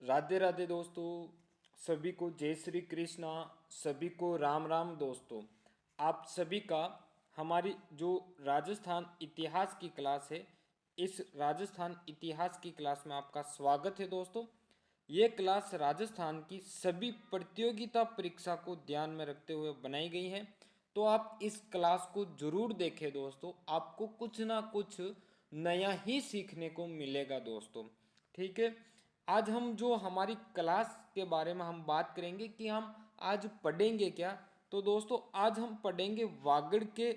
राधे राधे दोस्तों। सभी को जय श्री कृष्णा। सभी को राम राम दोस्तों। आप सभी का हमारी जो राजस्थान इतिहास की क्लास है, इस राजस्थान इतिहास की क्लास में आपका स्वागत है दोस्तों। ये क्लास राजस्थान की सभी प्रतियोगिता परीक्षा को ध्यान में रखते हुए बनाई गई है। तो आप इस क्लास को जरूर देखें दोस्तों, आपको कुछ ना कुछ नया ही सीखने को मिलेगा दोस्तों। ठीक है। आज हम जो हमारी क्लास के बारे में हम बात करेंगे कि हम आज पढ़ेंगे क्या। तो दोस्तों आज हम पढ़ेंगे वागड़ के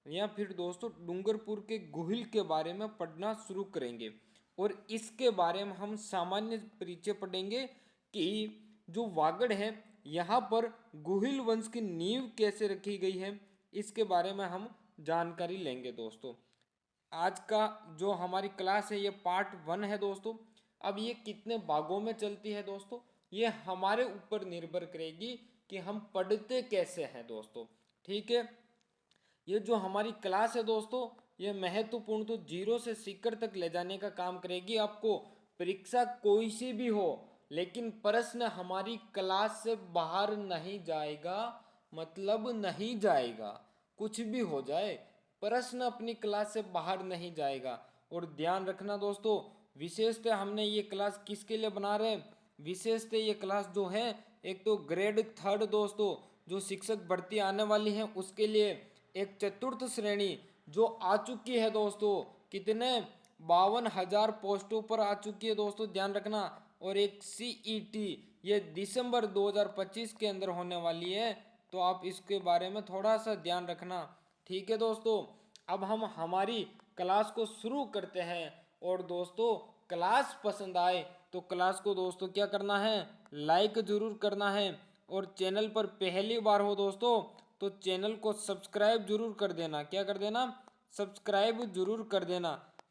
या फिर दोस्तों डूंगरपुर के गुहिल के बारे में पढ़ना शुरू करेंगे। और इसके बारे में हम सामान्य परिचय पढ़ेंगे कि जो वागड़ है यहाँ पर गुहिल वंश की नींव कैसे रखी गई है, इसके बारे में हम जानकारी लेंगे दोस्तों। आज का जो हमारी क्लास है ये पार्ट 1 है दोस्तों। अब ये कितने भागों में चलती है दोस्तों, ये हमारे ऊपर निर्भर करेगी कि हम पढ़ते कैसे हैं दोस्तों। ठीक है। ये जो हमारी क्लास है दोस्तों, ये महत्वपूर्ण तो जीरो से सीकर तक ले जाने का काम करेगी। आपको परीक्षा कोई सी भी हो, लेकिन प्रश्न हमारी क्लास से बाहर नहीं जाएगा, मतलब नहीं जाएगा। कुछ भी हो जाए, प्रश्न अपनी क्लास से बाहर नहीं जाएगा। और ध्यान रखना दोस्तों, विशेषतः हमने ये क्लास किसके लिए बना रहे हैं। विशेषतः ये क्लास जो है, एक तो ग्रेड 3 दोस्तों जो शिक्षक भर्ती आने वाली है उसके लिए, एक चतुर्थ श्रेणी जो आ चुकी है दोस्तों, कितने 52,000 पोस्टों पर आ चुकी है दोस्तों, ध्यान रखना। और एक सीईटी ये दिसंबर 2025 के अंदर होने वाली है, तो आप इसके बारे में थोड़ा सा ध्यान रखना। ठीक है दोस्तों। अब हम हमारी क्लास को शुरू करते हैं। और दोस्तों क्लास पसंद आए तो क्लास को दोस्तों क्या करना है, लाइक जरूर करना है। और चैनल पर पहली बार हो दोस्तों तो चैनल को सब्सक्राइब जरूर कर देना। क्या कर देना, सब्सक्राइब जरूर कर देना।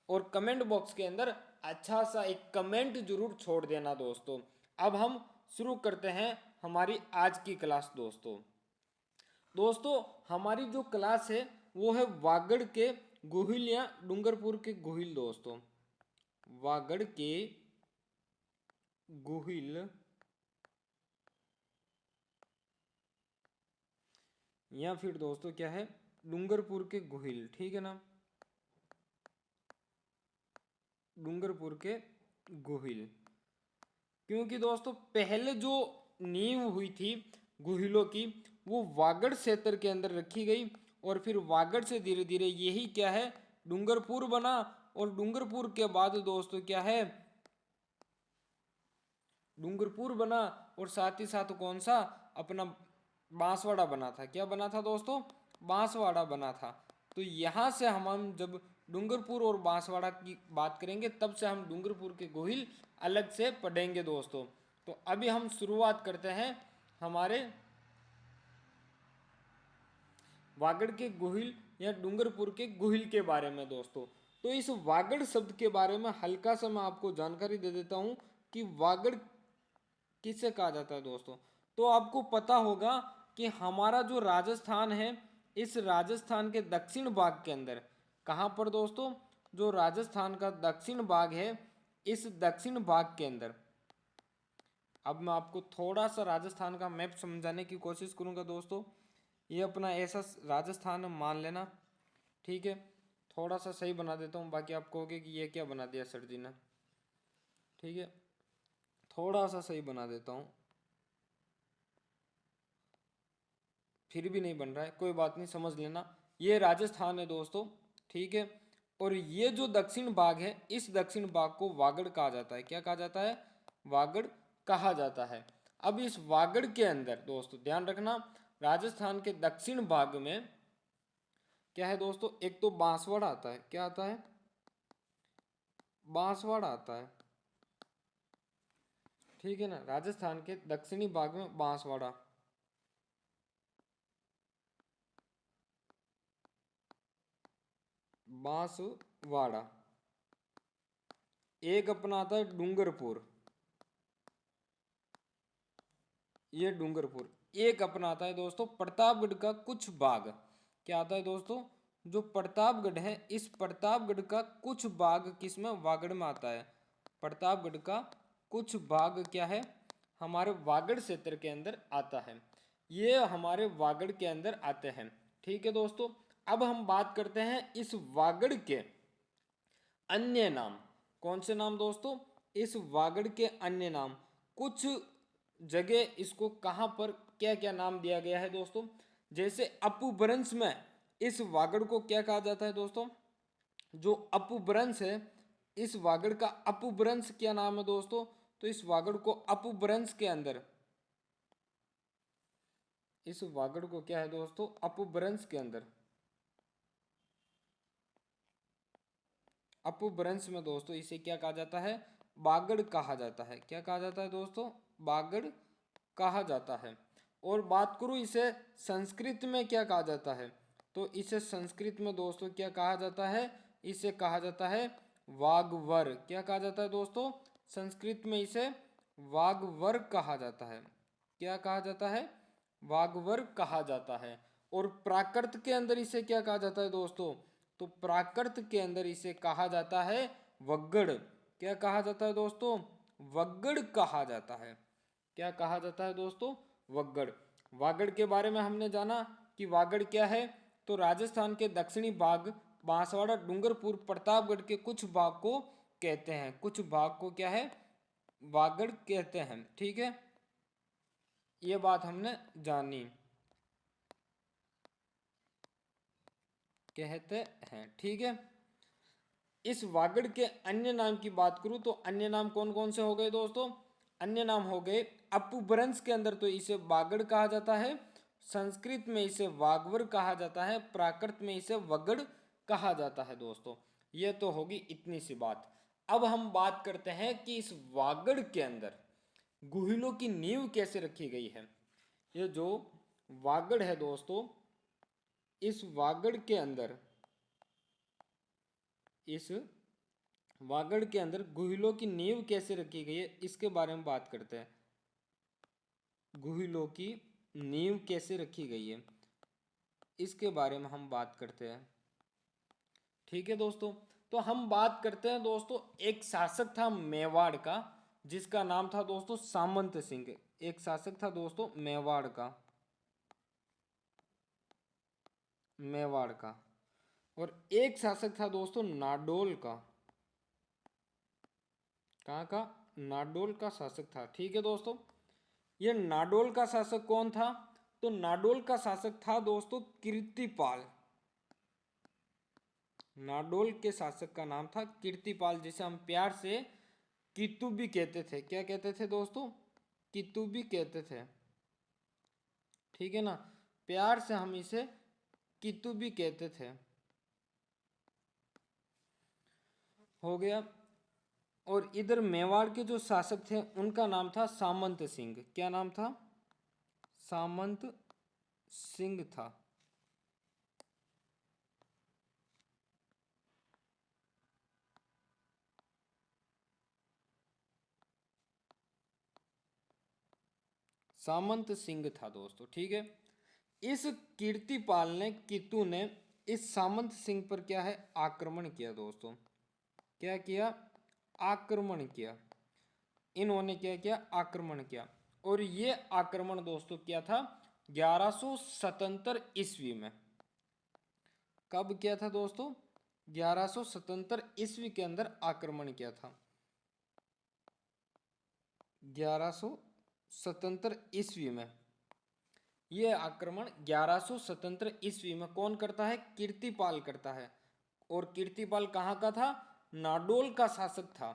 और कमेंट बॉक्स के अंदर अच्छा सा एक कमेंट जरूर छोड़ देना दोस्तों। अब हम शुरू करते हैं हमारी आज की क्लास दोस्तों। दोस्तों हमारी जो क्लास है वो है वागड़ के गुहिल या डूंगरपुर के गुहिल दोस्तों। वागड़ के गुहिल या फिर दोस्तों क्या है, डूंगरपुर के गुहिल। ठीक है ना, डूंगरपुर के गुहिल। क्योंकि दोस्तों पहले जो नींव हुई थी गुहिलों की, वो वागड़ क्षेत्र के अंदर रखी गई। और फिर वागड़ से धीरे धीरे यही क्या है, डूंगरपुर बना। और डूंगरपुर के बाद दोस्तों क्या है, डूंगरपुर बना। और साथ ही साथ कौन सा, अपना बांसवाड़ा बना था। क्या बना था दोस्तों, बांसवाड़ा बना था। तो यहाँ से हम जब डूंगरपुर और बांसवाड़ा की बात करेंगे, तब से हम डूंगरपुर के गोहिल अलग से पढ़ेंगे दोस्तों। तो अभी हम शुरुआत करते हैं हमारे वागड़ के गोहिल या डूंगरपुर के गोहिल के बारे में दोस्तों। तो इस वागड़ शब्द के बारे में हल्का सा मैं आपको जानकारी दे देता हूँ कि वागड़ किसे कहा जाता है दोस्तों। तो आपको पता होगा कि हमारा जो राजस्थान है, इस राजस्थान के दक्षिण भाग के अंदर, कहाँ पर दोस्तों, जो राजस्थान का दक्षिण भाग है, इस दक्षिण भाग के अंदर, अब मैं आपको थोड़ा सा राजस्थान का मैप समझाने की कोशिश करूंगा दोस्तों। ये अपना ऐसा राजस्थान मान लेना। ठीक है, थोड़ा सा सही बना देता हूँ, बाकी आप कहोगे कि ये क्या बना दिया सर जी ने। ठीक है, थोड़ा सा सही बना देता हूँ, फिर भी नहीं बन रहा है, कोई बात नहीं, समझ लेना। ये राजस्थान है दोस्तों। ठीक है। और ये जो दक्षिण भाग है, इस दक्षिण भाग को वागड़ कहा जाता है। क्या कहा जाता है, वागड़ कहा जाता है। अब इस वागड़ के अंदर दोस्तों ध्यान रखना, राजस्थान के दक्षिण भाग में क्या है दोस्तों, एक तो बांसवाड़ा आता है। क्या आता है, बांसवाड़ा आता है। ठीक है ना, राजस्थान के दक्षिणी भाग में बांसवाड़ा, बांसवाड़ा। एक अपना आता है डूंगरपुर, ये डूंगरपुर। एक अपना आता है दोस्तों प्रतापगढ़ का कुछ भाग। क्या आता है दोस्तों, जो प्रतापगढ़ है, इस प्रतापगढ़ का कुछ भाग किसमें, वागड़ में आता है। प्रतापगढ़ का कुछ भाग क्या है हमारे वागड़ क्षेत्र के अंदर आता है, ये हमारे वागड़ के अंदर आते हैं। ठीक है दोस्तों, अब हम बात करते हैं इस वागड़ के अन्य नाम। कौन से नाम दोस्तों? इस वागड़ के अन्य नाम। कुछ जगह इसको कहाँ पर क्या क्या नाम दिया गया है दोस्तों? जैसे अपभ्रंश में इस वागड़ को क्या कहा जाता है दोस्तों? जो अपभ्रंश है, इस वागड़ का अपभ्रंश क्या नाम है दोस्तों? तो इस वागड़ को अपभ्रंश के अंदर, इस वागड़ को क्या है दोस्तों? अपभ्रंश के अंदर, अपभ्रंश में दोस्तों इसे क्या कहा जाता है? बागड़ कहा जाता है। क्या कहा जाता है दोस्तों? बागड़ कहा जाता है। और बात करूं इसे संस्कृत में क्या कहा जाता है, तो इसे संस्कृत में दोस्तों क्या कहा जाता है? इसे कहा जाता है वागवर। क्या कहा जाता है दोस्तों? संस्कृत में इसे वागवर कहा जाता है। क्या कहा जाता है? वागवर कहा जाता है। और प्राकृत के अंदर इसे क्या कहा जाता है दोस्तों? तो प्राकृत के अंदर इसे कहा जाता है वग्गड़। क्या कहा जाता है दोस्तों? वग्गड़ कहा जाता है। क्या कहा जाता है दोस्तों? वग्गड़। वागड़ के बारे में हमने जाना कि वागड़ क्या है, तो राजस्थान के दक्षिणी भाग बांसवाड़ा, डूंगरपुर, प्रतापगढ़ के कुछ भाग को कहते हैं। कुछ भाग को क्या है? वागड़ कहते हैं। ठीक है, ये बात हमने जानी, कहते हैं। ठीक है, इस वागड़ के अन्य नाम की बात करूं तो अन्य नाम कौन कौन से हो गए दोस्तों? अन्य नाम हो गए, अपभ्रंश के अंदर तो इसे वागड़ कहा जाता है, संस्कृत में इसे वागवर कहा जाता है, प्राकृत में इसे वगड़ कहा जाता है दोस्तों। ये तो होगी इतनी सी बात। अब हम बात करते हैं कि इस वागड़ के अंदर गुहिलों की नींव कैसे रखी गई है। ये जो वागड़ है दोस्तों, इस वागड़ के अंदर, इस वागड़ के अंदर गुहिलों की नींव कैसे रखी गई है, इसके बारे में बात करते हैं। गुहिलों की नींव कैसे रखी गई है, इसके बारे में हम बात करते हैं। ठीक है दोस्तों, तो हम बात करते हैं दोस्तों, एक शासक था मेवाड़ का, जिसका नाम था दोस्तों सामंत सिंह। एक शासक था दोस्तों मेवाड़ का, मेवाड़ का। और एक शासक था दोस्तों नाडोल का। कहाँ का? नाडोल का शासक था। ठीक है दोस्तों, ये नाडोल का शासक कौन था? तो नाडोल का शासक था दोस्तों कीर्तिपाल। नाडोल के शासक का नाम था कीर्तिपाल, जिसे हम प्यार से कीतु भी कहते थे। क्या कहते थे दोस्तों? कीतु भी कहते थे। ठीक है ना, प्यार से हम इसे कीतु भी कहते थे। हो गया। और इधर मेवाड़ के जो शासक थे उनका नाम था सामंत सिंह। क्या नाम था? सामंत सिंह था। सामंत सिंह था दोस्तों। ठीक है, इस कीर्तिपाल ने, कीतु ने इस सामंत सिंह पर क्या है? आक्रमण किया दोस्तों। क्या किया? आक्रमण किया। इन्होंने क्या किया? आक्रमण किया। और ये आक्रमण दोस्तों क्या था? 1177 ईस्वी में। कब किया था दोस्तों? 1177 ईस्वी के अंदर आक्रमण किया था। 1177 ईस्वी में ये आक्रमण 1177 ईस्वी में कौन करता है? कीर्तिपाल करता है। और कीर्तिपाल कहाँ का था? नाडोल का शासक था।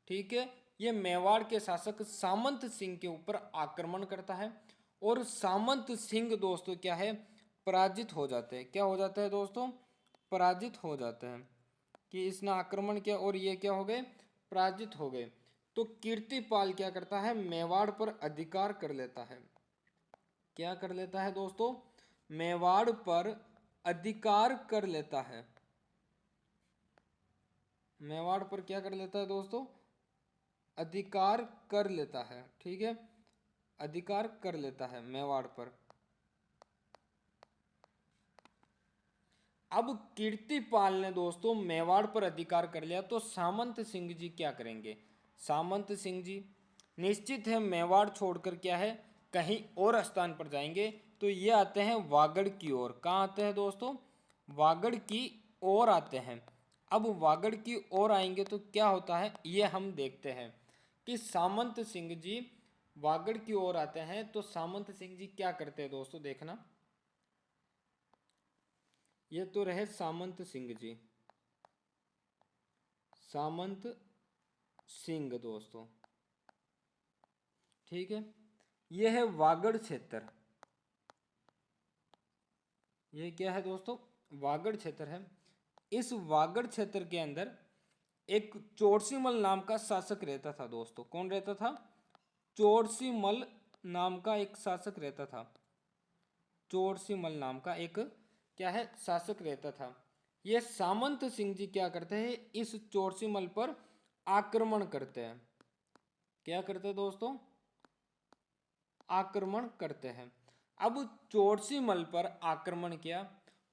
ठीक है, ये मेवाड़ के शासक सामंत सिंह के ऊपर आक्रमण करता है। और सामंत सिंह दोस्तों क्या है? पराजित हो जाते हैं। क्या हो जाता है दोस्तों? पराजित हो जाते हैं, कि इसने आक्रमण किया और ये क्या हो गए? पराजित हो गए। तो कीर्तिपाल क्या करता है? मेवाड़ पर अधिकार कर लेता है। क्या कर लेता है दोस्तों? मेवाड़ पर अधिकार कर लेता है। मेवाड़ पर क्या कर लेता है दोस्तों? अधिकार कर लेता है। ठीक है, अधिकार कर लेता है मेवाड़ पर। अब कीर्तिपाल ने दोस्तों मेवाड़ पर अधिकार कर लिया, तो सामंत सिंह जी क्या करेंगे? सामंत सिंह जी निश्चित है मेवाड़ छोड़कर क्या है कहीं और स्थान पर जाएंगे, तो ये आते हैं वागड़ की ओर। कहाँ आते हैं दोस्तों? वागड़ की ओर आते हैं। अब वागड़ की ओर आएंगे तो क्या होता है ये हम देखते हैं कि सामंत सिंह जी वागड़ की ओर आते हैं। तो सामंत सिंह जी क्या करते हैं दोस्तों, देखना, ये तो रहे सामंत सिंह जी, सामंत सिंह दोस्तों, ठीक है। ये है वागड़ क्षेत्र, ये क्या है दोस्तों? वागड़ क्षेत्र है। इस वागड़ क्षेत्र के अंदर एक चोरसीमल नाम का शासक रहता था दोस्तों। कौन रहता था? चोरसीमल नाम का एक शासक रहता था। चोरसीमल नाम का एक क्या है शासक रहता था। ये सामंत सिंह जी क्या करते हैं, इस चोरसीमल पर आक्रमण करते हैं। क्या करते हैं दोस्तों? आक्रमण करते हैं। अब चोरसीमल पर आक्रमण किया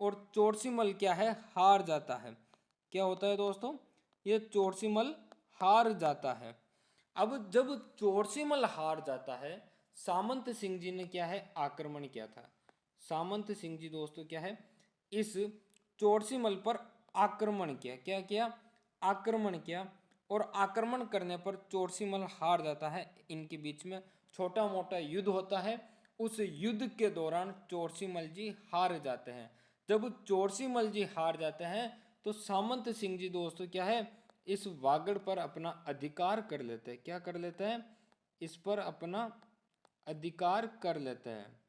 और चोरसीमल क्या है हार जाता है। क्या होता है दोस्तों? ये चोरसीमल हार जाता है। अब जब चोरसीमल हार जाता है, सामंत सिंह जी ने क्या है आक्रमण किया था। सामंत सिंह जी दोस्तों क्या है इस चोरसीमल पर आक्रमण किया। क्या किया? आक्रमण किया। और आक्रमण करने पर चोरसीमल हार जाता है। इनके बीच में छोटा मोटा युद्ध होता है। उस युद्ध के दौरान चोरसीमल जी हार जाते हैं। जब चोरसीमल जी हार जाते हैं तो सामंत सिंह जी दोस्तों क्या है इस वागड़ पर अपना अधिकार कर लेते हैं। क्या कर लेते हैं? इस पर अपना अधिकार कर लेते हैं।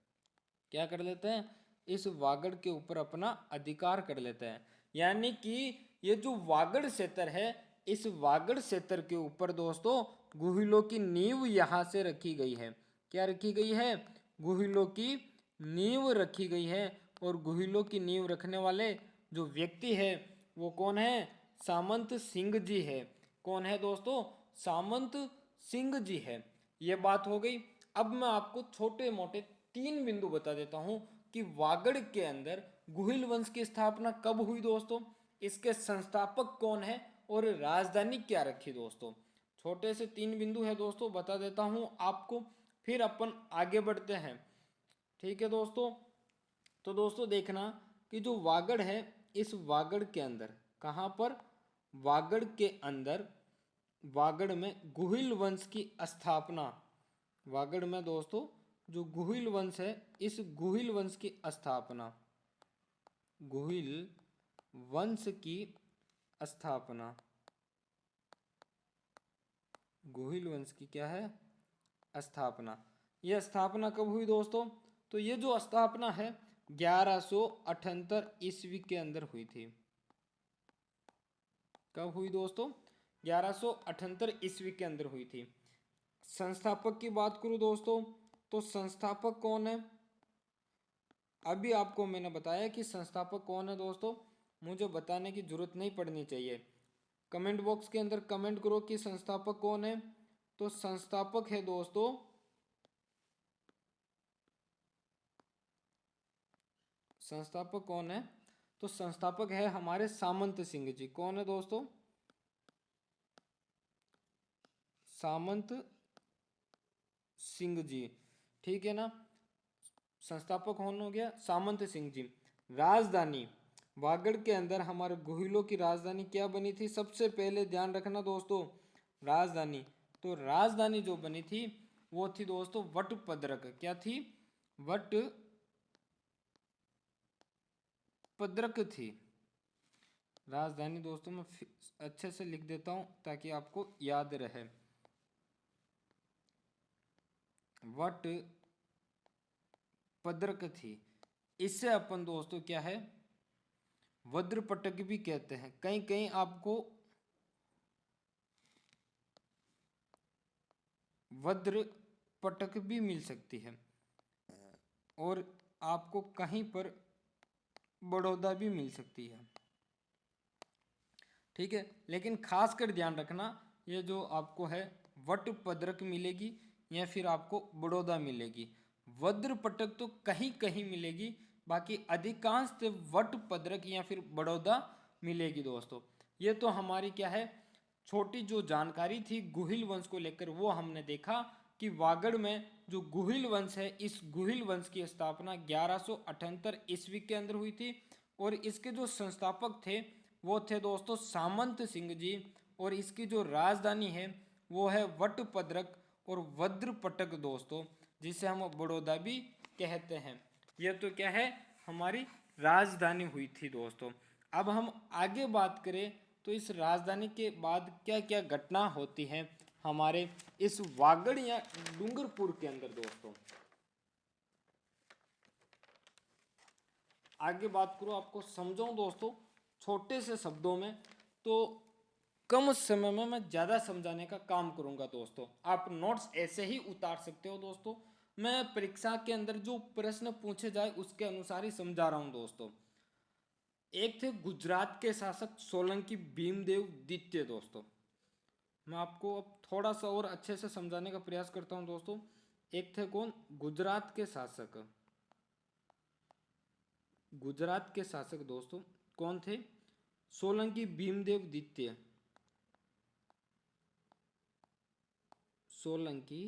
क्या कर लेते हैं? इस वागड़ के ऊपर अपना अधिकार कर लेते हैं। यानी कि ये जो वागड़ क्षेत्र है, इस वागड़ क्षेत्र के ऊपर दोस्तों गुहिलों की नींव यहाँ से रखी गई है। क्या रखी गई है? गुहिलों की नींव रखी गई है। और गुहिलों की नींव रखने वाले जो व्यक्ति है वो कौन है? सामंत सिंह जी है। कौन है दोस्तों? सामंत सिंह जी है। ये बात हो गई। अब मैं आपको छोटे मोटे 3 बिंदु बता देता हूं कि वागड़ के अंदर गुहिल वंश की स्थापना कब हुई दोस्तों, इसके संस्थापक कौन है और राजधानी क्या रखी दोस्तों। छोटे से 3 बिंदु है दोस्तों, बता देता हूं आपको, फिर अपन आगे बढ़ते हैं। ठीक है दोस्तों। तो दोस्तों देखना कि जो वागड़ है, इस वागड़ के अंदर कहाँ पर? वागड़ के अंदर, वागड़ में गुहिल वंश की स्थापना, वागड़ में दोस्तों जो गुहिल वंश है, इस गुहिल वंश की स्थापना, गुहिल वंश की स्थापना, गुहिल वंश की क्या है स्थापना। यह स्थापना कब हुई दोस्तों? तो ये जो स्थापना है 1178 ईस्वी के अंदर हुई थी। कब हुई दोस्तों? 1178 ईस्वी के अंदर हुई थी। संस्थापक की बात करूं दोस्तों तो संस्थापक कौन है? अभी आपको मैंने बताया कि संस्थापक कौन है दोस्तों, मुझे बताने की जरूरत नहीं पड़नी चाहिए। कमेंट बॉक्स के अंदर कमेंट करो कि संस्थापक कौन है। तो संस्थापक है दोस्तों संस्थापक कौन है? तो संस्थापक है हमारे सामंत सिंह जी। कौन है दोस्तों? सामंत सिंह जी, ठीक है ना। संस्थापक कौन हो गया? सामंत सिंह जी। राजधानी, वागड़ के अंदर हमारे गुहिलों की राजधानी क्या बनी थी? सबसे पहले ध्यान रखना दोस्तों, राजधानी। तो राजधानी जो बनी थी वो थी दोस्तों वटपद्रक। क्या थी? वटपद्रक थी राजधानी दोस्तों। मैं अच्छे से लिख देता हूं ताकि आपको याद रहे। वटपद्रक थी। इससे अपन दोस्तों क्या है वज्रपटक भी कहते हैं। कहीं कहीं आपको वज्रपटक भी मिल सकती है और आपको कहीं पर बड़ौदा भी मिल सकती है। ठीक है, लेकिन खास कर ध्यान रखना ये जो आपको है वटपद्रक मिलेगी या फिर आपको बड़ौदा मिलेगी। वज्रपटक तो कहीं कहीं मिलेगी, बाकी अधिकांश वटपद्रक या फिर बड़ौदा मिलेगी दोस्तों। ये तो हमारी क्या है छोटी जो जानकारी थी गुहिल वंश को लेकर वो हमने देखा कि वागड़ में जो गुहिल वंश है, इस गुहिल वंश की स्थापना 1178 ईस्वी के अंदर हुई थी और इसके जो संस्थापक थे वो थे दोस्तों सामंत सिंह जी। और इसकी जो राजधानी है वो है वटपद्रक और वज्रपटक दोस्तों, जिसे हम बड़ौदा भी कहते हैं। यह तो क्या है, हमारी राजधानी हुई थी दोस्तों। अब हम आगे बात करें तो इस राजधानी के बाद क्या क्या घटना होती है हमारे इस वागड़ या डूंगरपुर के अंदर दोस्तों। आगे बात करो, आपको समझाऊं दोस्तों छोटे से शब्दों में, तो कम समय में मैं ज़्यादा समझाने का काम करूंगा दोस्तों। आप नोट्स ऐसे ही उतार सकते हो दोस्तों, मैं परीक्षा के अंदर जो प्रश्न पूछे जाए उसके अनुसार ही समझा रहा हूं दोस्तों। एक थे गुजरात के शासक सोलंकी भीमदेव द्वितीय दोस्तों। मैं आपको अब थोड़ा सा और अच्छे से समझाने का प्रयास करता हूं दोस्तों। एक थे कौन, गुजरात के शासक, गुजरात के शासक दोस्तों कौन थे, सोलंकी भीमदेव द्वितीय, सोलंकी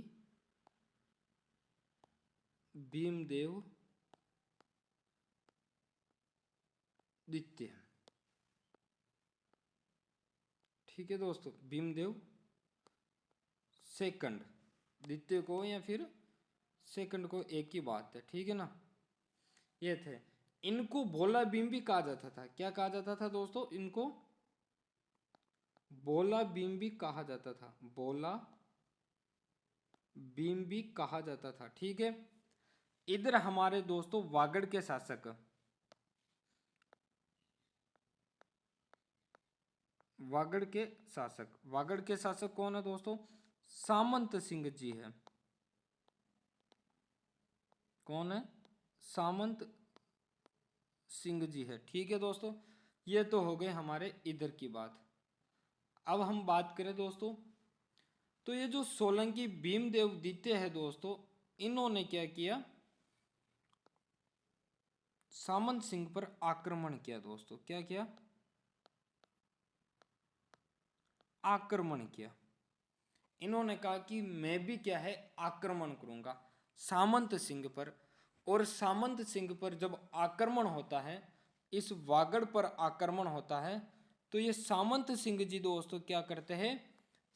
भीमदेव द्वितीय। ठीक है दोस्तों, भीमदेव सेकंड, द्वितीय को या फिर सेकंड को एक ही बात है, ठीक है ना। ये थे, इनको बोला भीम भी कहा जाता था। क्या कहा जाता था दोस्तों, इनको बोला भीम भी कहा जाता था, बोला भीम भी कहा जाता था, ठीक है। इधर हमारे दोस्तों वागड़ के शासक, वागड़ के शासक, वागड़ के शासक कौन है दोस्तों, सामंत सिंह जी है। कौन है, सामंत सिंह जी है, ठीक है दोस्तों। ये तो हो गए हमारे इधर की बात। अब हम बात करें दोस्तों, तो ये जो सोलंकी भीमदेव द्वितीय है दोस्तों, इन्होंने क्या किया, सामंत सिंह पर आक्रमण किया दोस्तों। क्या किया, आक्रमण किया। इन्होंने कहा कि मैं भी क्या है, आक्रमण करूंगा सामंत सिंह पर। और सामंत सिंह पर जब आक्रमण होता है, इस वागड़ पर आक्रमण होता है, तो ये सामंत सिंह जी दोस्तों क्या करते हैं,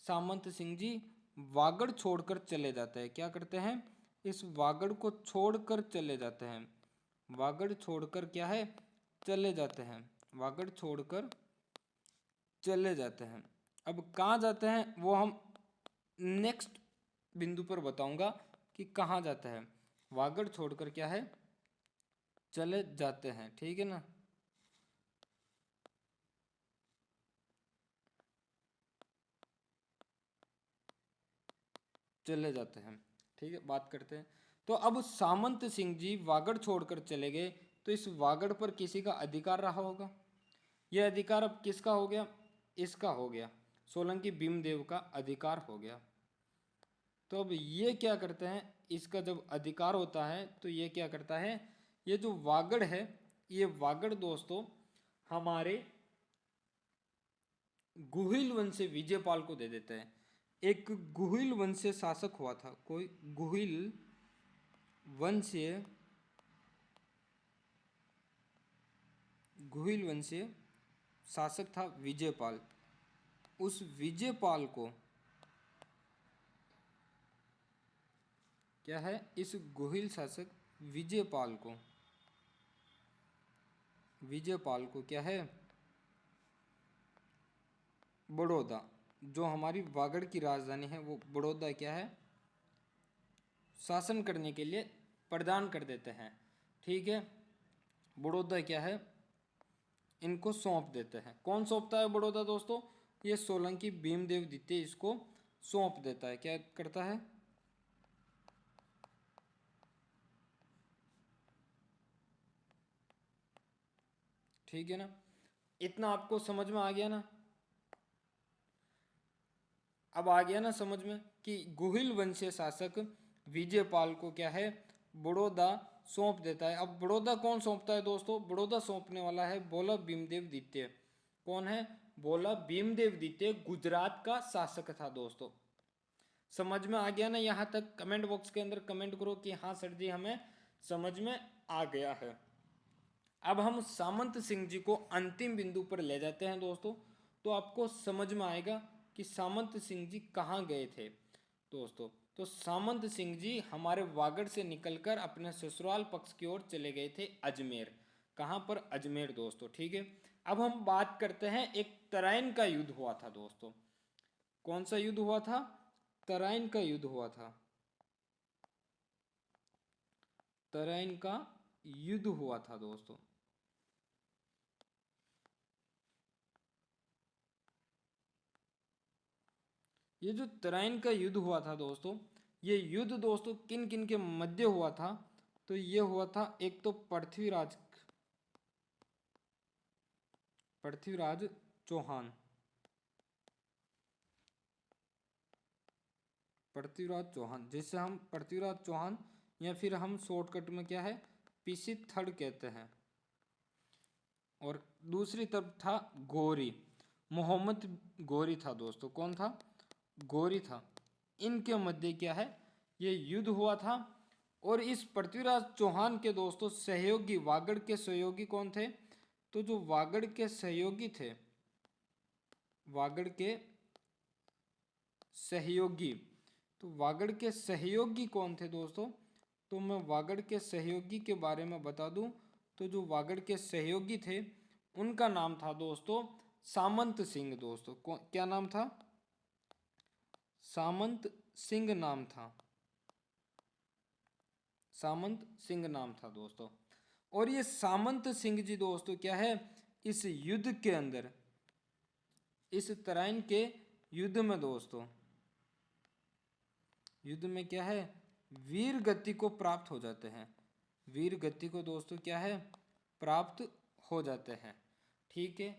सामंत सिंह जी वागड़ छोड़कर चले जाते हैं। क्या करते हैं, इस वागड़ को छोड़कर चले जाते हैं। वागड़ छोड़कर क्या है, चले जाते हैं, वागड़ छोड़कर चले जाते हैं। अब कहाँ जाते हैं वो हम नेक्स्ट बिंदु पर बताऊंगा कि कहाँ जाता है। वागड़ छोड़कर क्या है, चले जाते हैं, ठीक है ना। चले जाते हैं, ठीक है, बात करते हैं। तो अब सामंत सिंह जी वागड़ छोड़कर चले गए, तो इस वागड़ पर किसी का अधिकार रहा होगा। यह अधिकार अब किसका हो गया, इसका हो गया, सोलंकी भीमदेव का अधिकार हो गया। तो अब ये क्या करते हैं, इसका जब अधिकार होता है तो ये क्या करता है, ये जो वागड़ है, ये वागड़ दोस्तों हमारे गुहिल वंश विजयपाल को दे देते हैं। एक गुहिल वंशीय शासक हुआ था, कोई गुहिल वंशीय, गुहिल वंशीय शासक था विजयपाल। उस विजयपाल को क्या है, इस गुहिल शासक विजयपाल को, विजयपाल को क्या है, बड़ौदा, जो हमारी वागड़ की राजधानी है वो बड़ौदा क्या है, शासन करने के लिए प्रदान कर देते हैं, ठीक है। बड़ौदा क्या है, इनको सौंप देते हैं। कौन सौंपता है बड़ौदा दोस्तों, ये सोलंकी भीमदेव द्वितीय इसको सौंप देता है। क्या करता है, ठीक है ना। इतना आपको समझ में आ गया ना, अब आ गया ना समझ में कि गुहिल वंशीय शासक विजयपाल को क्या है, बड़ौदा सौंप देता है। अब बड़ौदा कौन सौंपता है दोस्तों, बड़ौदा सौंपने वाला है बोला भीमदेव द्वितीय। कौन है, बोला भीमदेव द्वितीय गुजरात का शासक था दोस्तों। समझ में आ गया ना? यहाँ तक कमेंट बॉक्स के अंदर कमेंट करो कि हाँ सर जी हमें समझ में आ गया है। अब हम सामंत सिंह जी को अंतिम बिंदु पर ले जाते हैं दोस्तों, तो आपको समझ में आएगा कि सामंत सिंह जी कहाँ गए थे दोस्तों। तो सामंत सिंह जी हमारे वागड़ से निकलकर अपने ससुराल पक्ष की ओर चले गए थे अजमेर। कहाँ पर? अजमेर दोस्तों, ठीक है। अब हम बात करते हैं, एक तराइन का युद्ध हुआ था दोस्तों। कौन सा युद्ध हुआ था? तराइन का युद्ध हुआ था। तराइन का युद्ध हुआ था दोस्तों। ये जो तराइन का युद्ध हुआ था दोस्तों, ये युद्ध दोस्तों किन किन के मध्य हुआ था? तो ये हुआ था एक तो पृथ्वीराज चौहान। पृथ्वीराज चौहान, जिसे हम पृथ्वीराज चौहान या फिर हम शॉर्टकट में क्या है, पीसी थर्ड कहते हैं। और दूसरी तरफ था गौरी, मोहम्मद गौरी था दोस्तों। कौन था? गौरी था। इनके मध्य क्या है, ये युद्ध हुआ था। और इस पृथ्वीराज चौहान के दोस्तों सहयोगी, वागड़ के सहयोगी कौन थे? तो जो वागड़ के सहयोगी थे, वागड़ के सहयोगी, तो वागड़ के सहयोगी कौन थे दोस्तों? तो मैं वागड़ के सहयोगी के बारे में बता दूं, तो जो वागड़ के सहयोगी थे उनका नाम था दोस्तों सामंत सिंह दोस्तों। क्या नाम था? सामंत सिंह नाम था। सामंत सिंह नाम था दोस्तों। और ये सामंत सिंह जी दोस्तों क्या है, इस युद्ध के अंदर, इस तराइन के युद्ध में दोस्तों, युद्ध में क्या है, वीर गति को प्राप्त हो जाते हैं। वीर गति को दोस्तों क्या है, प्राप्त हो जाते हैं, ठीक है।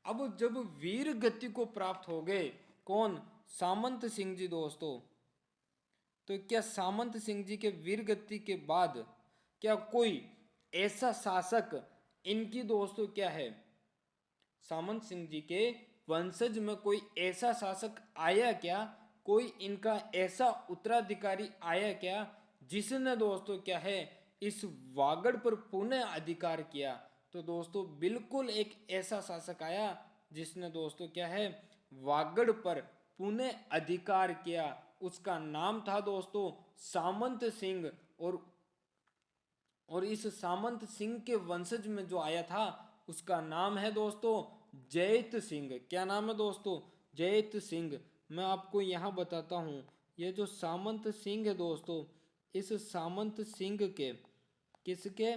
अब जब वीर गति को प्राप्त हो गए, कौन? सामंत सिंह जी दोस्तों। तो क्या सामंत सिंह जी के वीर गति के बाद क्या कोई ऐसा शासक इनकी दोस्तों क्या है, सामंत सिंह जी के वंशज में कोई ऐसा शासक आया क्या, कोई इनका ऐसा उत्तराधिकारी आया क्या जिसने दोस्तों क्या है इस वागड़ पर पुनः अधिकार किया? तो दोस्तों बिल्कुल एक ऐसा शासक आया जिसने दोस्तों क्या है वागड़ पर पुनः अधिकार किया। उसका नाम था दोस्तों सामंत सिंह। और इस सामंत सिंह के वंशज में जो आया था उसका नाम है दोस्तों जयत सिंह। क्या नाम है दोस्तों? जयत सिंह। मैं आपको यहाँ बताता हूँ, ये जो सामंत सिंह है दोस्तों, इस सामंत सिंह के, किसके?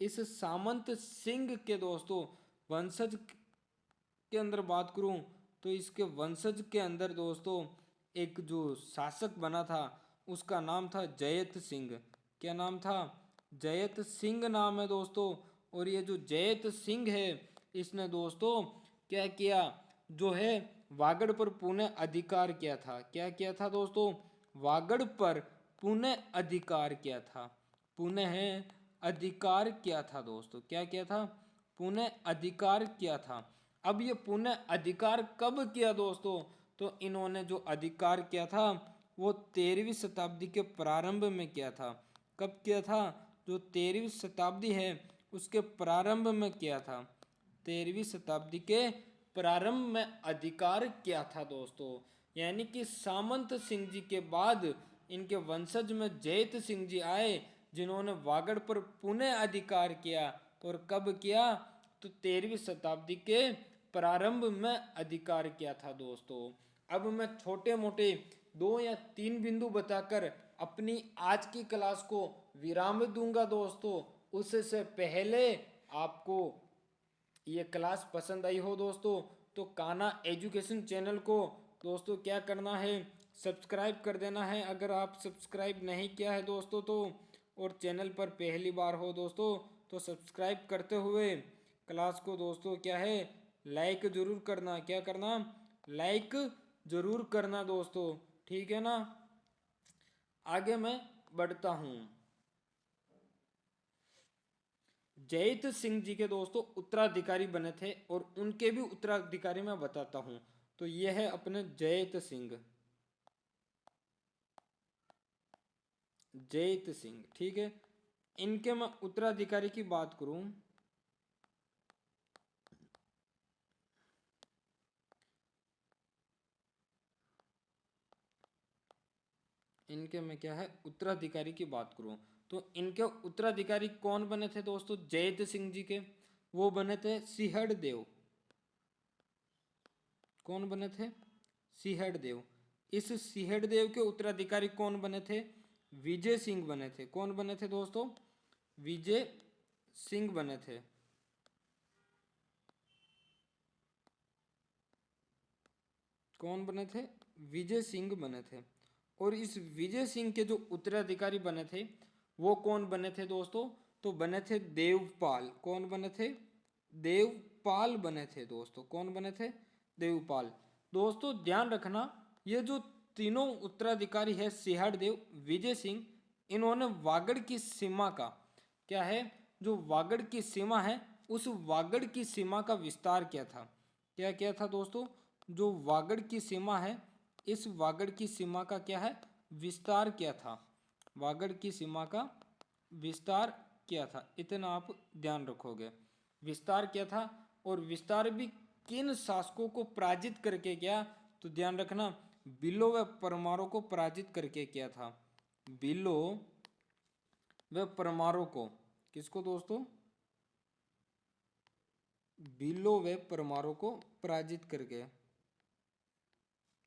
इस सामंत सिंह के दोस्तों वंशज के अंदर बात करूं तो इसके वंशज के अंदर दोस्तों एक जो शासक बना था उसका नाम था जयत सिंह। क्या नाम था? जयत सिंह नाम है दोस्तों। और ये जो जयत सिंह है इसने दोस्तों क्या किया, जो है वागड़ पर पुनः अधिकार किया था। क्या किया था दोस्तों? वागड़ पर पुनः अधिकार किया था। पुनः अधिकार किया था दोस्तों। क्या किया था? पुनः अधिकार किया था। अब ये पुनः अधिकार कब किया दोस्तों? तो इन्होंने जो अधिकार किया था वो 13वीं शताब्दी के प्रारंभ में किया था। कब किया था? जो 13वीं शताब्दी है उसके प्रारंभ में किया था। 13वीं शताब्दी के प्रारंभ में अधिकार किया था दोस्तों। यानी कि सामंत सिंह जी के बाद इनके वंशज में जयत सिंह जी आए जिन्होंने वागड़ पर पुनः अधिकार किया। और कब किया? तो 13वीं शताब्दी के प्रारंभ में अधिकार किया था दोस्तों। अब मैं छोटे मोटे 2 या 3 बिंदु बताकर अपनी आज की क्लास को विराम दूंगा दोस्तों। उससे पहले आपको ये क्लास पसंद आई हो दोस्तों तो कान्हा एजुकेशन चैनल को दोस्तों क्या करना है, सब्सक्राइब कर देना है अगर आप सब्सक्राइब नहीं किया है दोस्तों तो। और चैनल पर पहली बार हो दोस्तों तो सब्सक्राइब करते हुए क्लास को दोस्तों क्या है लाइक जरूर करना। क्या करना? लाइक जरूर करना दोस्तों, ठीक है ना। आगे मैं बढ़ता हूँ। जयित सिंह जी के दोस्तों उत्तराधिकारी बने थे, और उनके भी उत्तराधिकारी मैं बताता हूं। तो यह है अपने जयित सिंह, जयित सिंह, ठीक है। इनके मैं उत्तराधिकारी की बात करूं, इनके मैं क्या है उत्तराधिकारी की बात करूं, तो इनके उत्तराधिकारी कौन बने थे दोस्तों जयित सिंह जी के? वो बने थे सिंहड़ देव। कौन बने थे? सिंहड़ देव। इस सिंहड़ देव के उत्तराधिकारी कौन बने थे? विजय सिंह बने थे। कौन बने थे दोस्तों? विजय सिंह बने थे। कौन बने थे? विजय सिंह बने थे। और इस विजय सिंह के जो उत्तराधिकारी बने थे वो कौन बने थे दोस्तों? तो बने थे देवपाल। कौन बने थे? देवपाल बने थे दोस्तों। कौन बने थे? देवपाल। दोस्तों ध्यान रखना, ये जो तीनों उत्तराधिकारी है सिंहड़ देव, विजय सिंह, इन्होंने वागड़ की सीमा का क्या है, जो वागड़ की सीमा है उस वागड़ की सीमा का विस्तार किया था। क्या किया था दोस्तों? जो वागड़ की सीमा है इस वागड़ की सीमा का क्या है, विस्तार किया था। वागड़ की सीमा का विस्तार किया था, इतना आप ध्यान रखोगे। विस्तार किया था, और विस्तार भी किन शासकों को पराजित करके किया? तो ध्यान रखना, बिलो व परमारों को पराजित करके किया था। बिलो व परमारों को, किसको दोस्तों? बिलो व परमारों को पराजित करके,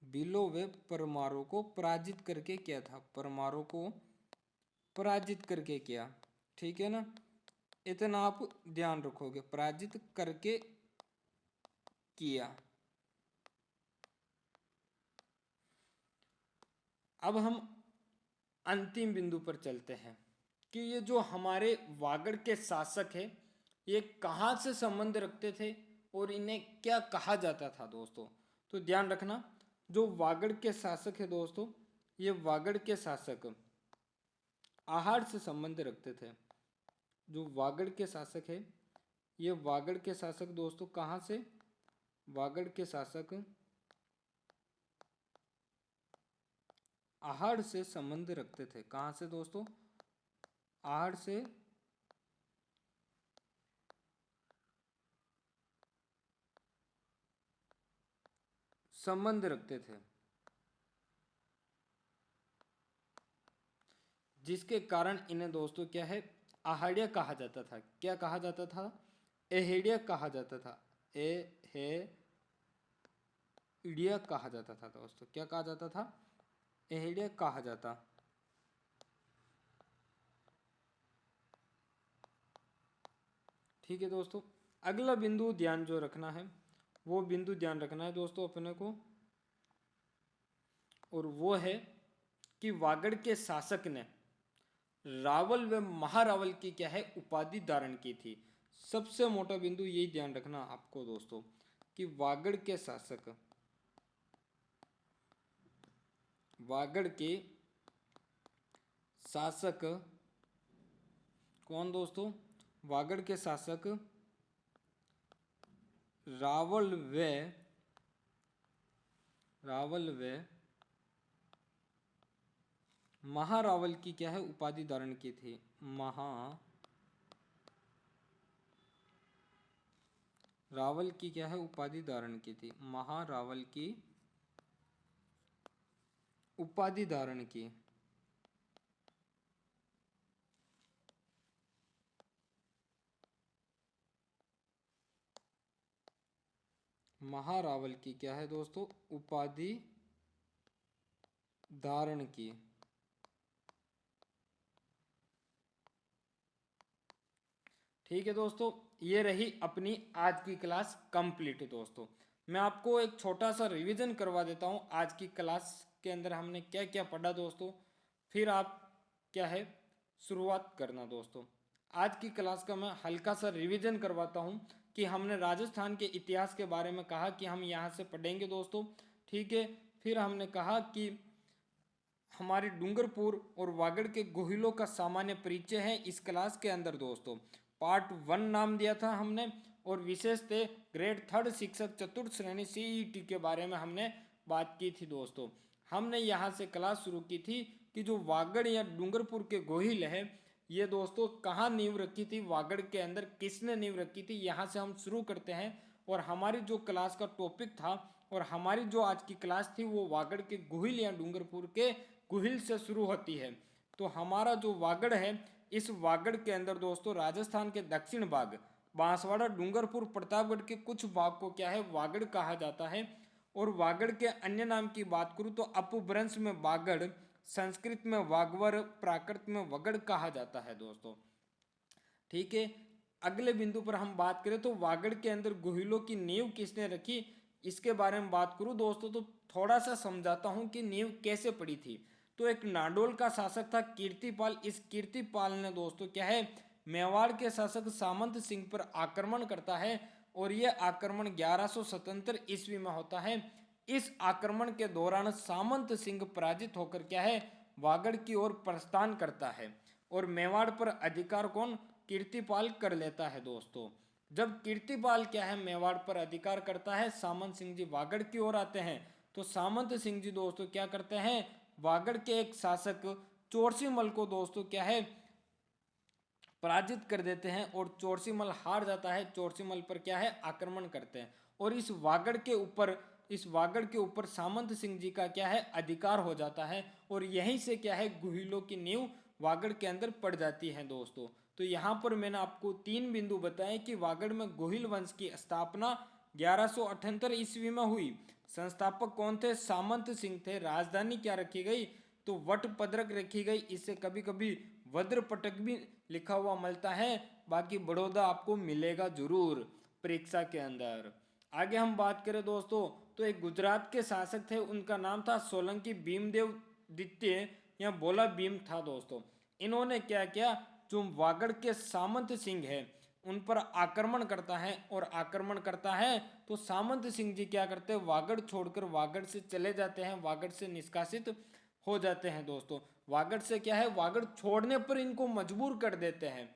बिलो व परमारों को पराजित करके किया था। परमारों को पराजित करके किया, ठीक है ना, इतना आप ध्यान रखोगे, पराजित करके किया। अब हम अंतिम बिंदु पर चलते हैं कि ये जो हमारे वागड़ के शासक है ये कहाँ से संबंध रखते थे और इन्हें क्या कहा जाता था दोस्तों। तो ध्यान रखना, जो वागड़ के शासक है दोस्तों, ये वागड़ के शासक आहार से संबंध रखते थे। जो वागड़ के शासक है, ये वागड़ के शासक दोस्तों कहाँ से? वागड़ के शासक आहार से संबंध रखते थे। कहाँ से दोस्तों? आहार से संबंध रखते थे, जिसके कारण इन्हें दोस्तों क्या है, आहाड़िया कहा जाता था। क्या कहा जाता था? एहेडिया कहा जाता था। एहेडिया कहा जाता था दोस्तों। क्या कहा जाता था? एहेडिया कहा जाता। ठीक है दोस्तों, अगला बिंदु ध्यान जो रखना है वो बिंदु ध्यान रखना है दोस्तों अपने को, और वो है कि वागड़ के शासक ने रावल व महारावल की क्या है उपाधि धारण की थी। सबसे मोटा बिंदु यही ध्यान रखना आपको दोस्तों कि वागड़ के शासक, वागड़ के शासक कौन दोस्तों? वागड़ के शासक रावल व महारावल की क्या है उपाधि धारण की थी। महारावल की क्या है उपाधि धारण की थी। महारावल की उपाधि धारण की। महारावल की क्या है दोस्तों उपाधि धारण की। ठीक है दोस्तों, ये रही अपनी आज की क्लास कंप्लीट। दोस्तों मैं आपको एक छोटा सा रिवीजन करवा देता हूँ आज की क्लास के अंदर हमने क्या क्या पढ़ा दोस्तों, फिर आप क्या है शुरुआत करना दोस्तों। आज की क्लास का मैं हल्का सा रिवीजन करवाता हूँ कि हमने राजस्थान के इतिहास के बारे में कहा कि हम यहाँ से पढ़ेंगे दोस्तों, ठीक है। फिर हमने कहा कि हमारे डूंगरपुर और वागड़ के गोहिलों का सामान्य परिचय है इस क्लास के अंदर दोस्तों। पार्ट 1 नाम दिया था हमने, और विशेष थे ग्रेड 3 शिक्षक चतुर्थ श्रेणी CET के बारे में हमने बात की थी दोस्तों। हमने यहाँ से क्लास शुरू की थी कि जो वागड़ या डूंगरपुर के गोहिल है, ये दोस्तों कहाँ नींव रखी थी, वागड़ के अंदर किसने नींव रखी थी, यहाँ से हम शुरू करते हैं। और हमारी जो क्लास का टॉपिक था और हमारी जो आज की क्लास थी वो वागड़ के गोहिल या डूंगरपुर के गोहिल से शुरू होती है। तो हमारा जो वागड़ है, इस वागड़ के अंदर दोस्तों राजस्थान के दक्षिण भाग बांसवाड़ा, डूंगरपुर, प्रतापगढ़ के कुछ भाग को क्या है, वागड़ कहा जाता है। और वागड़ के अन्य नाम की बात करूं तो अपभ्रंश में वागड़, संस्कृत में वागवर, प्राकृत में वगड़ कहा जाता है दोस्तों। ठीक है, अगले बिंदु पर हम बात करें तो वागड़ के अंदर गोहिलों की नींव किसने रखी, इसके बारे में बात करूं दोस्तों तो थोड़ा सा समझाता हूं कि नींव कैसे पड़ी थी। तो एक नाडोल का शासक था कीर्तिपाल। इस कीर्तिपाल ने दोस्तों क्या है, मेवाड़ के शासक सामंत सिंह पर आक्रमण करता है, और यह आक्रमण 1177 ईस्वी में होता है। इस आक्रमण के दौरान सामंत सिंह पराजित होकर क्या है, वागड़ की ओर प्रस्थान करता है, और मेवाड़ पर अधिकार कौन, कीर्तिपाल कर लेता है दोस्तों। जब कीर्तिपाल क्या है मेवाड़ पर अधिकार करता है, सामंत सिंह जी वागड़ की ओर आते हैं। तो सामंत सिंह जी दोस्तों क्या करते हैं, वागड़ के एक शासक चोरसीमल को दोस्तों क्या है पराजित कर देते हैं, और चोरसीमल हार जाता है। चोरसीमल पर क्या है आक्रमण करते हैं, और इस वागड़ के ऊपर सामंत सिंह जी का क्या है अधिकार हो जाता है, और यहीं से क्या है गोहिलों की नींव वागड़ के अंदर पड़ जाती है दोस्तों। तो यहाँ पर मैंने आपको 3 बिंदु बताए कि वागड़ में गोहिल वंश की स्थापना 1178 ईस्वी में हुई। संस्थापक कौन थे, सामंत सिंह थे। राजधानी क्या रखी गई, तो वटपद्रक रखी गई। इससे कभी कभी वज्रपटक भी लिखा हुआ मिलता है, बाकी बड़ौदा आपको मिलेगा जरूर परीक्षा के अंदर। आगे हम बात करें दोस्तों तो एक गुजरात के शासक थे, उनका नाम था सोलंकी भीमदेव द्वितीय या बोला भीम था दोस्तों। इन्होंने क्या किया, जो वागड़ के सामंत सिंह है उन पर आक्रमण करता है, और आक्रमण करता है तो सामंत सिंह जी क्या करते हैं, वागड़ छोड़कर वागड़ से चले जाते हैं, वागड़ से निष्कासित हो जाते हैं दोस्तों। वागड़ से क्या है, वागड़ छोड़ने पर इनको मजबूर कर देते हैं,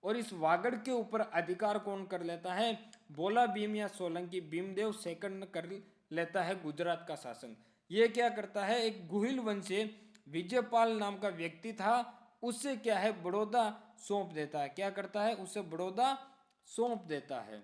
और इस वागड़ के ऊपर अधिकार कौन कर लेता है, बोला भीम या सोलंकी भीमदेव सेकंड कर लेता है, गुजरात का शासन। ये क्या करता है, एक गोहिल वंशी विजयपाल नाम का व्यक्ति था, उससे क्या है बड़ौदा सौंप देता है। क्या करता है, उसे बड़ौदा सौंप देता है।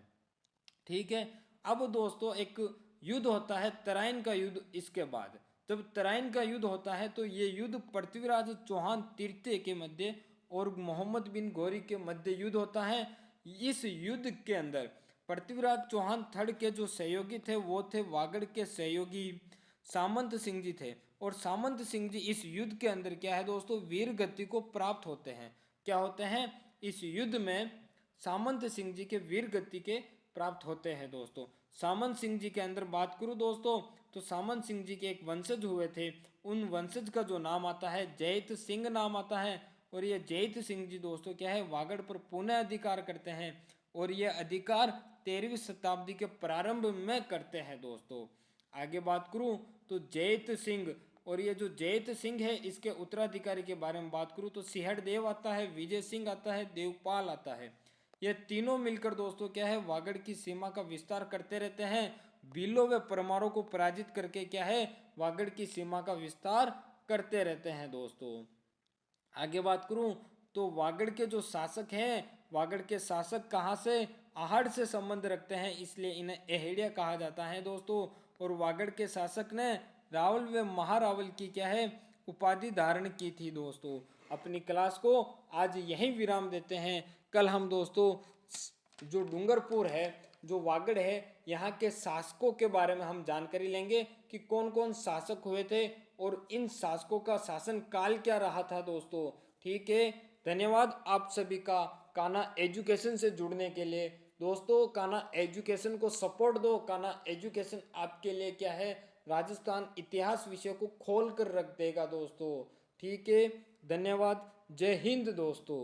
ठीक है, अब दोस्तों एक युद्ध होता है तराइन का युद्ध। इसके बाद जब तराइन का युद्ध होता है तो ये युद्ध पृथ्वीराज चौहान तृतीय के मध्य और मोहम्मद बिन गौरी के मध्य युद्ध होता है। इस युद्ध के अंदर पृथ्वीराज चौहान थर्ड के जो सहयोगी थे वो थे वागड़ के सहयोगी सामंत सिंह जी थे, और सामंत सिंह जी इस युद्ध के अंदर क्या है दोस्तों, वीर गति को प्राप्त होते हैं। क्या होते हैं, इस युद्ध में सामंत सिंह जी के वीर गति के प्राप्त होते हैं दोस्तों। सामंत सिंह जी के अंदर बात करूं दोस्तों तो सामंत सिंह जी के एक वंशज हुए थे, उन वंशज का जो नाम आता है जयत सिंह नाम आता है, और ये जयत सिंह जी दोस्तों क्या है वागड़ पर पुनः अधिकार करते हैं, और ये अधिकार 13वीं शताब्दी के प्रारंभ में करते हैं दोस्तों। आगे बात करूं तो जयत सिंह, और ये जो जयत सिंह है इसके उत्तराधिकारी के बारे में बात करूं तो सिंहड़देव आता है, विजय सिंह आता है, देवपाल आता है। ये तीनों मिलकर दोस्तों क्या है वागड़ की सीमा का विस्तार करते रहते हैं। भीलों व परमारों को पराजित करके क्या है वागड़ की सीमा का विस्तार करते रहते हैं दोस्तों। आगे बात करूं तो वागड़ के जो शासक हैं, वागड़ के शासक कहाँ से, आहड़ से संबंध रखते हैं, इसलिए इन्हें एहेड़िया कहा जाता है दोस्तों। और वागड़ के शासक ने रावल व महारावल की क्या है उपाधि धारण की थी दोस्तों। अपनी क्लास को आज यहीं विराम देते हैं। कल हम दोस्तों जो डूंगरपुर है, जो वागड़ है, यहाँ के शासकों के बारे में हम जानकारी लेंगे कि कौन कौन शासक हुए थे और इन शासकों का शासन काल क्या रहा था दोस्तों। ठीक है, धन्यवाद आप सभी का कान्हा एजुकेशन से जुड़ने के लिए दोस्तों। कान्हा एजुकेशन को सपोर्ट दो। कान्हा एजुकेशन आपके लिए क्या है राजस्थान इतिहास विषय को खोल कर रख देगा दोस्तों। ठीक है, धन्यवाद, जय हिंद दोस्तों।